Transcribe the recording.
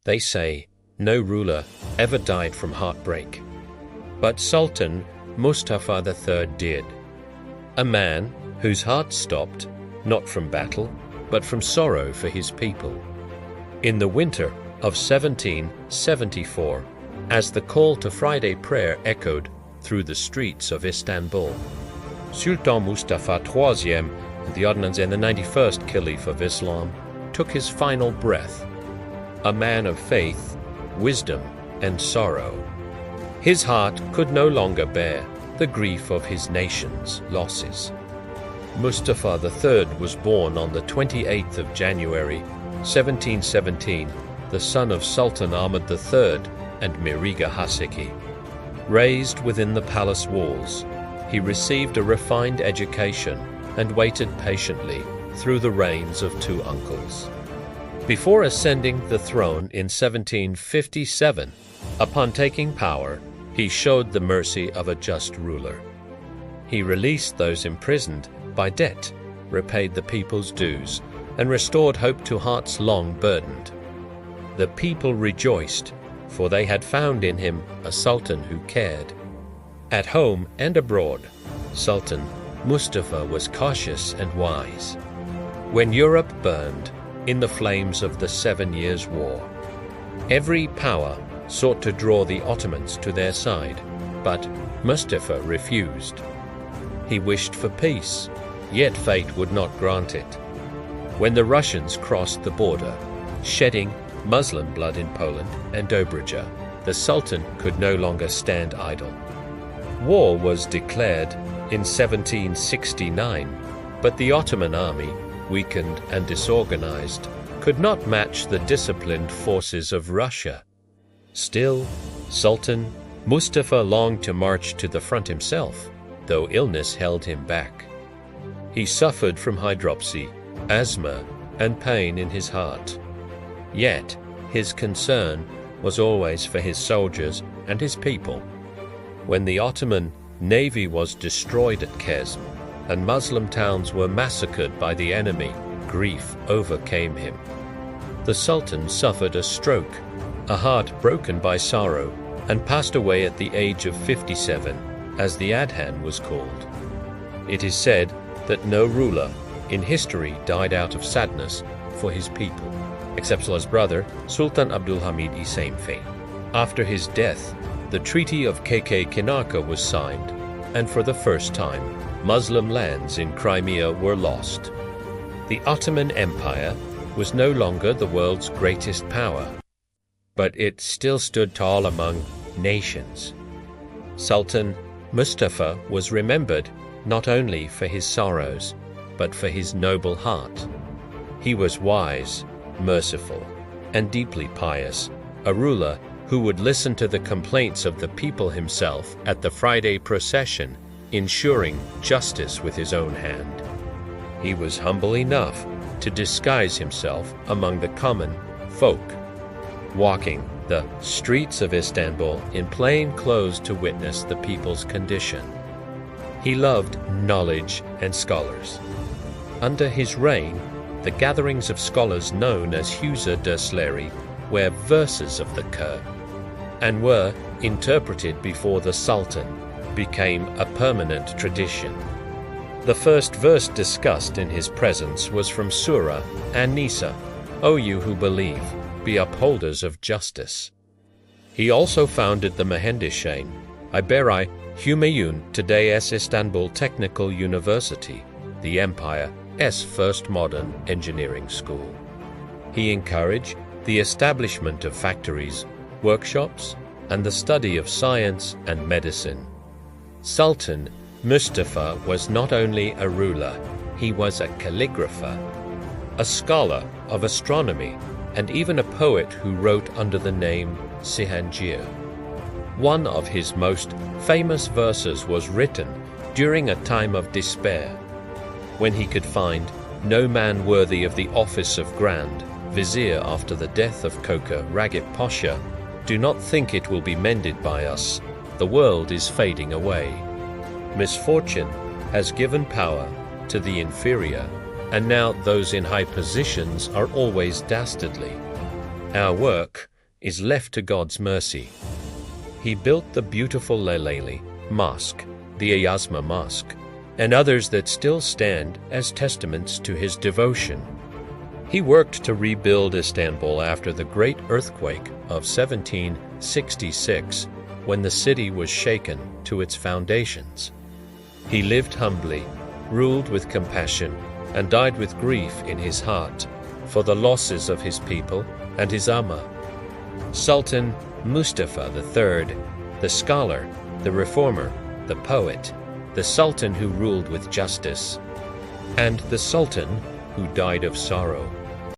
They say no ruler ever died from heartbreak, but Sultan Mustafa III did. A man whose heart stopped, not from battle, but from sorrow for his people. In the winter of 1774, as the call to Friday prayer echoed through the streets of Istanbul, Sultan Mustafa III, the Ottoman and the 91st Caliph of Islam, took his final breath, a man of faith, wisdom, and sorrow. His heart could no longer bear the grief of his nation's losses. Mustafa III was born on the 28th of January, 1717, the son of Sultan Ahmed III and Miriga Haseki. Raised within the palace walls, he received a refined education and waited patiently through the reigns of two uncles. Before ascending the throne in 1757, upon taking power, he showed the mercy of a just ruler. He released those imprisoned by debt, repaid the people's dues, and restored hope to hearts long burdened. The people rejoiced, for they had found in him a sultan who cared. At home and abroad, Sultan Mustafa was cautious and wise. When Europe burned in the flames of the 7 Years' War, every power sought to draw the Ottomans to their side, but Mustafa refused. He wished for peace, yet fate would not grant it. When the Russians crossed the border, shedding Muslim blood in Poland and Dobrija, the Sultan could no longer stand idle. War was declared in 1769, but the Ottoman army, weakened and disorganized, could not match the disciplined forces of Russia. Still, Sultan Mustafa longed to march to the front himself, though illness held him back. He suffered from hydropsy, asthma, and pain in his heart. Yet, his concern was always for his soldiers and his people. When the Ottoman navy was destroyed at Kesm, and Muslim towns were massacred by the enemy, grief overcame him. The Sultan suffered a stroke, a heart broken by sorrow, and passed away at the age of 57, as the Adhan was called. It is said that no ruler in history died out of sadness for his people, except Allah's brother, Sultan Abdulhamid I Saimfe. After his death, the Treaty of Keke-Kinaka was signed, and for the first time, Muslim lands in Crimea were lost. The Ottoman Empire was no longer the world's greatest power, but it still stood tall among nations. Sultan Mustafa was remembered not only for his sorrows, but for his noble heart. He was wise, merciful, and deeply pious, a ruler who would listen to the complaints of the people himself at the Friday procession, ensuring justice with his own hand. He was humble enough to disguise himself among the common folk, walking the streets of Istanbul in plain clothes to witness the people's condition. He loved knowledge and scholars. Under his reign, the gatherings of scholars known as Husa Dersleri were verses of the Kur, and were interpreted before the Sultan, became a permanent tradition. The first verse discussed in his presence was from Surah An-Nisa, O you who believe, be upholders of justice. He also founded the Mühendishain, Iberai Hümayun today's Istanbul Technical University, the Empire's first modern engineering school. He encouraged the establishment of factories, workshops, and the study of science and medicine. Sultan Mustafa was not only a ruler, he was a calligrapher, a scholar of astronomy, and even a poet who wrote under the name Cihangir. One of his most famous verses was written during a time of despair, when he could find no man worthy of the office of Grand Vizier after the death of Koka Ragip Pasha. Do not think it will be mended by us. The world is fading away. Misfortune has given power to the inferior, and now those in high positions are always dastardly. Our work is left to God's mercy. He built the beautiful Leylayli Mosque, the Ayasma Mosque, and others that still stand as testaments to his devotion. He worked to rebuild Istanbul after the great earthquake of 1766, when the city was shaken to its foundations. He lived humbly, ruled with compassion, and died with grief in his heart for the losses of his people and his Ummah. Sultan Mustafa III, the scholar, the reformer, the poet, the Sultan who ruled with justice, and the Sultan who died of sorrow.